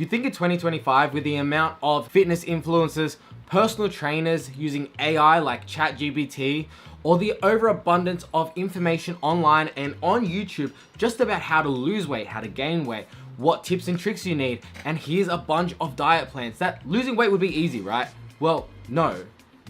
You think in 2025, with the amount of fitness influencers, personal trainers using AI like ChatGPT, or the overabundance of information online and on YouTube just about how to lose weight, how to gain weight, what tips and tricks you need, and here's a bunch of diet plans, that losing weight would be easy, right? Well, no.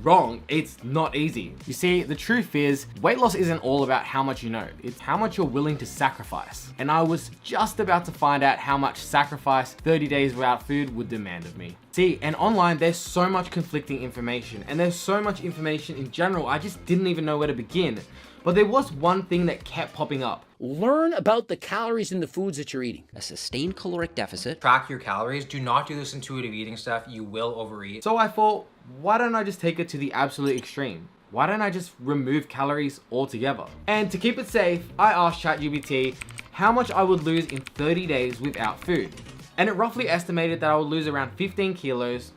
Wrong, it's not easy. You see, the truth is, weight loss isn't all about how much you know, it's how much you're willing to sacrifice. And I was just about to find out how much sacrifice 30 days without food would demand of me. See, and online there's so much conflicting information, and there's so much information in general, I just didn't even know where to begin. But there was one thing that kept popping up. Learn about the calories in the foods that you're eating. A sustained caloric deficit. Track your calories. Do not do this intuitive eating stuff. You will overeat. So I thought, why don't I just take it to the absolute extreme? Why don't I just remove calories altogether? And to keep it safe, I asked ChatGPT how much I would lose in 30 days without food. And it roughly estimated that I would lose around 15 kilos,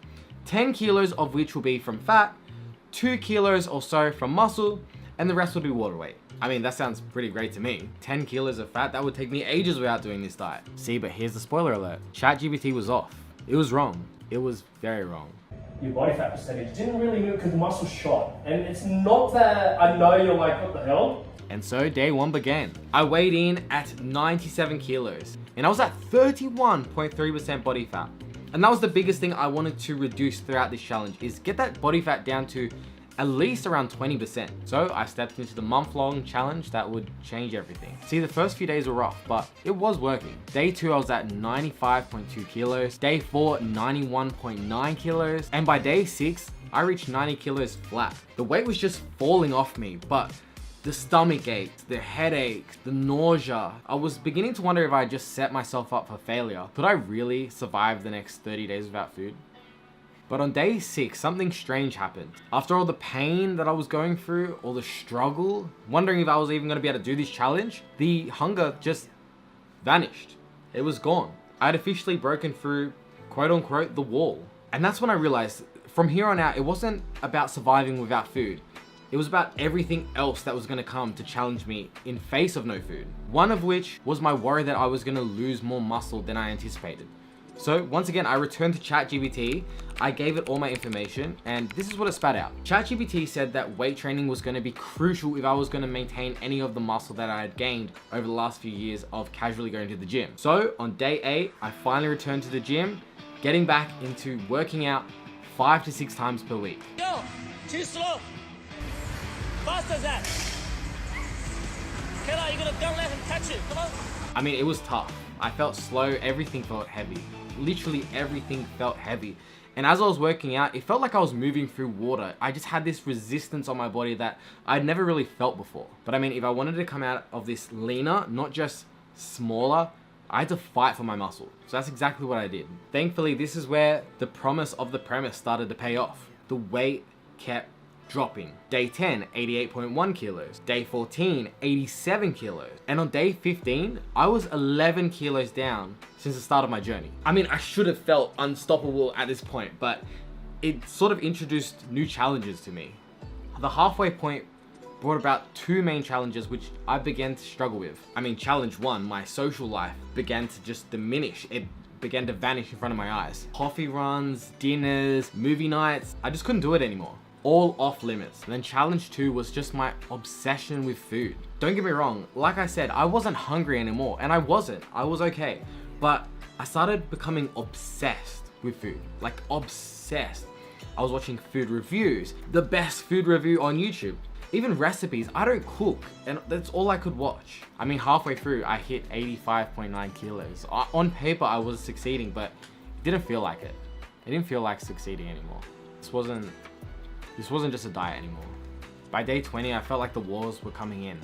10 kilos of which will be from fat, 2 kilos or so from muscle, and the rest would be water weight. I mean, that sounds pretty great to me. 10 kilos of fat, that would take me ages without doing this diet. See, but here's the spoiler alert. ChatGPT was off. It was wrong. It was very wrong. Your body fat percentage didn't really move because the muscle's shot. And it's not that I know you're like, what the hell? And so day one began. I weighed in at 97 kilos and I was at 31.3% body fat. And that was the biggest thing I wanted to reduce throughout this challenge, is get that body fat down to at least around 20%. So I stepped into the month-long challenge that would change everything. See, the first few days were rough, but it was working. Day 2, I was at 95.2 kilos. Day 4, 91.9 kilos. And by day 6, I reached 90 kilos flat. The weight was just falling off me, but the stomach ache, the headache, the nausea. I was beginning to wonder if I just set myself up for failure. Could I really survive the next 30 days without food? But on day 6, something strange happened. After all the pain that I was going through, all the struggle, wondering if I was even gonna be able to do this challenge, the hunger just vanished. It was gone. I had officially broken through, quote unquote, the wall. And that's when I realized, from here on out, it wasn't about surviving without food. It was about everything else that was gonna come to challenge me in face of no food. One of which was my worry that I was gonna lose more muscle than I anticipated. So once again, I returned to ChatGPT, I gave it all my information, and this is what it spat out. ChatGPT said that weight training was going to be crucial if I was going to maintain any of the muscle that I had gained over the last few years of casually going to the gym. So on day 8, I finally returned to the gym, getting back into working out 5 to 6 times per week. Go! Too slow! Faster that! Don't let him touch it, come on! I mean, it was tough. I felt slow, everything felt heavy. Literally everything felt heavy. And as I was working out, it felt like I was moving through water. I just had this resistance on my body that I'd never really felt before. But I mean, if I wanted to come out of this leaner, not just smaller, I had to fight for my muscle. So that's exactly what I did. Thankfully, this is where the promise of the premise started to pay off. The weight kept dropping. Day 10, 88.1 kilos. Day 14, 87 kilos. And on day 15, I was 11 kilos down since the start of my journey. I mean, I should have felt unstoppable at this point, but it sort of introduced new challenges to me. The halfway point brought about 2 main challenges which I began to struggle with. I mean, challenge 1, my social life began to just diminish. It began to vanish in front of my eyes. Coffee runs, dinners, movie nights, I just couldn't do it anymore. All off limits. And then challenge 2 was just my obsession with food. Don't get me wrong, like I said, I wasn't hungry anymore, and I wasn't. I was okay. But I started becoming obsessed with food. Like obsessed. I was watching food reviews, the best food review on YouTube. Even recipes, I don't cook, and that's all I could watch. I mean, halfway through, I hit 85.9 kilos. On paper, I was succeeding, but it didn't feel like it. It didn't feel like succeeding anymore. This wasn't just a diet anymore. By day 20, I felt like the walls were coming in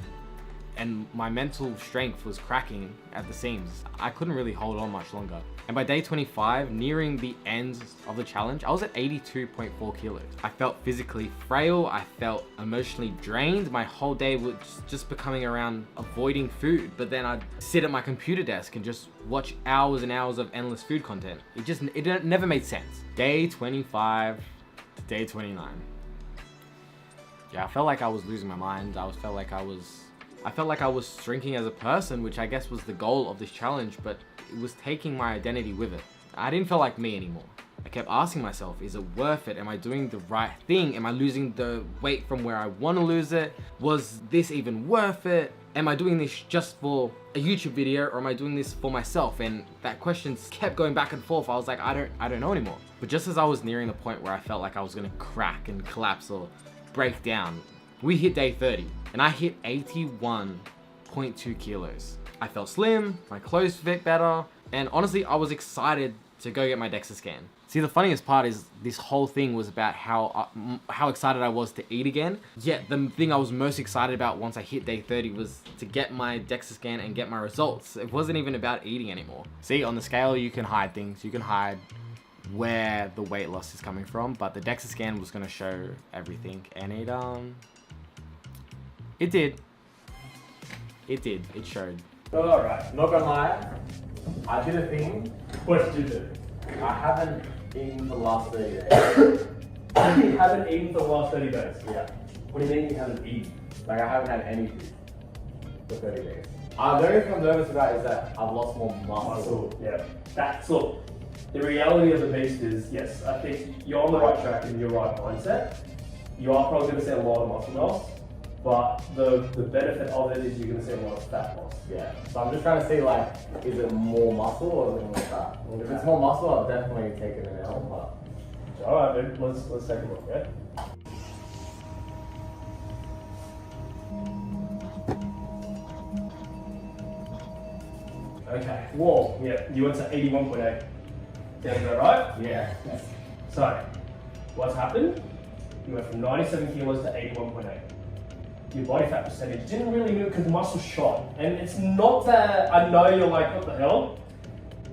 and my mental strength was cracking at the seams. I couldn't really hold on much longer. And by day 25, nearing the end of the challenge, I was at 82.4 kilos. I felt physically frail, I felt emotionally drained. My whole day was just becoming around avoiding food, but then I'd sit at my computer desk and just watch hours and hours of endless food content. It never made sense. Day 25 to day 29. Yeah, I felt like I was losing my mind. I felt like I was shrinking as a person, which I guess was the goal of this challenge, but it was taking my identity with it. I didn't feel like me anymore. I kept asking myself, is it worth it? Am I doing the right thing? Am I losing the weight from where I want to lose it? Was this even worth it? Am I doing this just for a YouTube video, or am I doing this for myself? And that question kept going back and forth. I was like, I don't know anymore. But just as I was nearing the point where I felt like I was gonna crack and collapse or break down, we hit day 30 and I hit 81.2 kilos. I felt slim, my clothes fit better, and honestly, I was excited to go get my DEXA scan. See, the funniest part is this whole thing was about how excited I was to eat again. Yet the thing I was most excited about once I hit day 30 was to get my DEXA scan and get my results. It wasn't even about eating anymore. See, on the scale, you can hide things. You can hide where the weight loss is coming from, but the DEXA scan was gonna show everything, and it did. It did. It showed. Alright, not gonna lie, I did a thing. What did you do? I haven't eaten for the last 30 days. You haven't eaten for the last 30 days? Yeah. What do you mean you haven't eaten? Like, I haven't had any food for 30 days. The only thing I'm nervous about is that I've lost more muscle. Yeah. Look, the reality of the beast is, yes, I think you're on the right track and your right mindset. You are probably going to see a lot of muscle loss, but the benefit of it is you're going to see a lot of fat loss. Yeah. So I'm just trying to see, like, is it more muscle or is it more fat? If it's more muscle, I'll definitely take it an L, but... Alright, dude, let's take a look, yeah? Okay, whoa, yeah, you went to 81.8. Sounds about right? Yeah. So, what's happened? You went from 97 kilos to 81.8. Your body fat percentage didn't really move because the muscle shot. And it's not that, I know you're like, what the hell?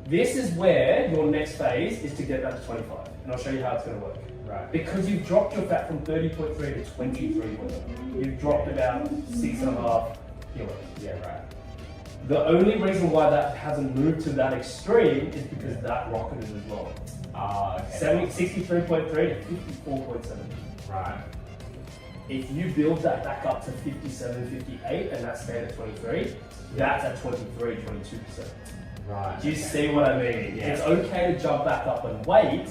This is where your next phase is to get that to 25. And I'll show you how it's going to work. Right. Because you've dropped your fat from 30.3 to 23.0. You've dropped about 6.5 kilos. Yeah, right. The only reason why that hasn't moved to that extreme is because that rocketed as well. Okay. 63.3 to 54.7. Right. If you build that back up to 57, 58, and that stayed at 23, that's at 23, 22%. Right. Do you see what I mean? Yeah. It's okay to jump back up and wait,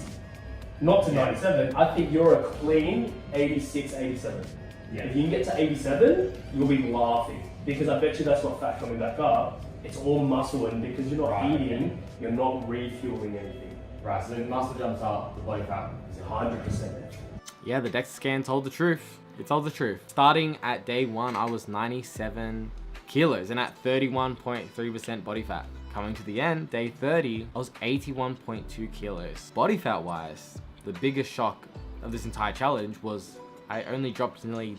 not to 97. I think you're a clean 86, 87. Yeah. If you can get to 87, you'll be laughing. Because I bet you that's not fat coming back up. It's all muscle, and because you're not Right. eating, you're not refueling anything. Right, so the muscle jumps up, the body fat is 100%. Yeah, the DEXA scan told the truth. It told the truth. Starting at day 1, I was 97 kilos and at 31.3% body fat. Coming to the end, day 30, I was 81.2 kilos. Body fat wise, the biggest shock of this entire challenge was I only dropped nearly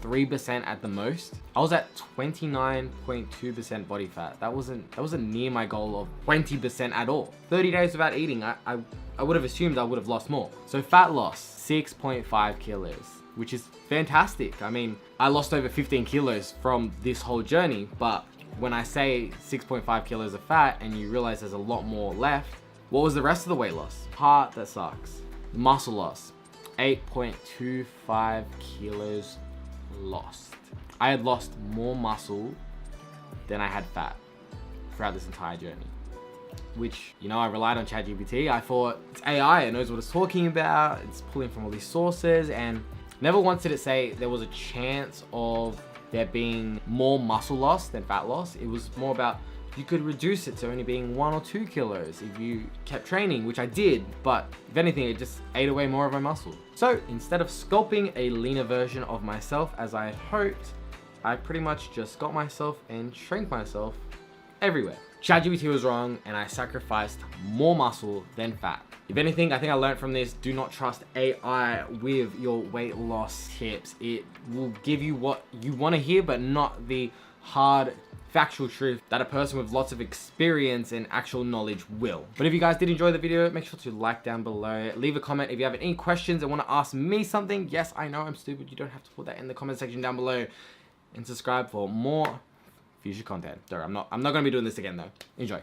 3% at the most. I was at 29.2% body fat. That wasn't near my goal of 20% at all. 30 days without eating, I would have assumed I would have lost more. So fat loss, 6.5 kilos, which is fantastic. I mean, I lost over 15 kilos from this whole journey, but when I say 6.5 kilos of fat and you realize there's a lot more left, what was the rest of the weight loss? Part that sucks. Muscle loss, 8.25 kilos lost. I had lost more muscle than I had fat throughout this entire journey, which, you know, I relied on ChatGPT. I thought it's AI, it knows what it's talking about, it's pulling from all these sources, and never once did it say there was a chance of there being more muscle loss than fat loss. It was more about you could reduce it to only being 1 or 2 kilos if you kept training, which I did, but if anything, it just ate away more of my muscle. So instead of sculpting a leaner version of myself as I had hoped, I pretty much just got myself and shrank myself everywhere. ChatGPT was wrong and I sacrificed more muscle than fat. If anything, I think I learned from this, do not trust AI with your weight loss tips. It will give you what you want to hear, but not the hard factual truth that a person with lots of experience and actual knowledge will. But if you guys did enjoy the video, make sure to like down below, leave a comment if you have any questions and want to ask me something. Yes, I know I'm stupid, you don't have to put that in the comment section down below, and subscribe for more future content. I'm not gonna be doing this again though. Enjoy.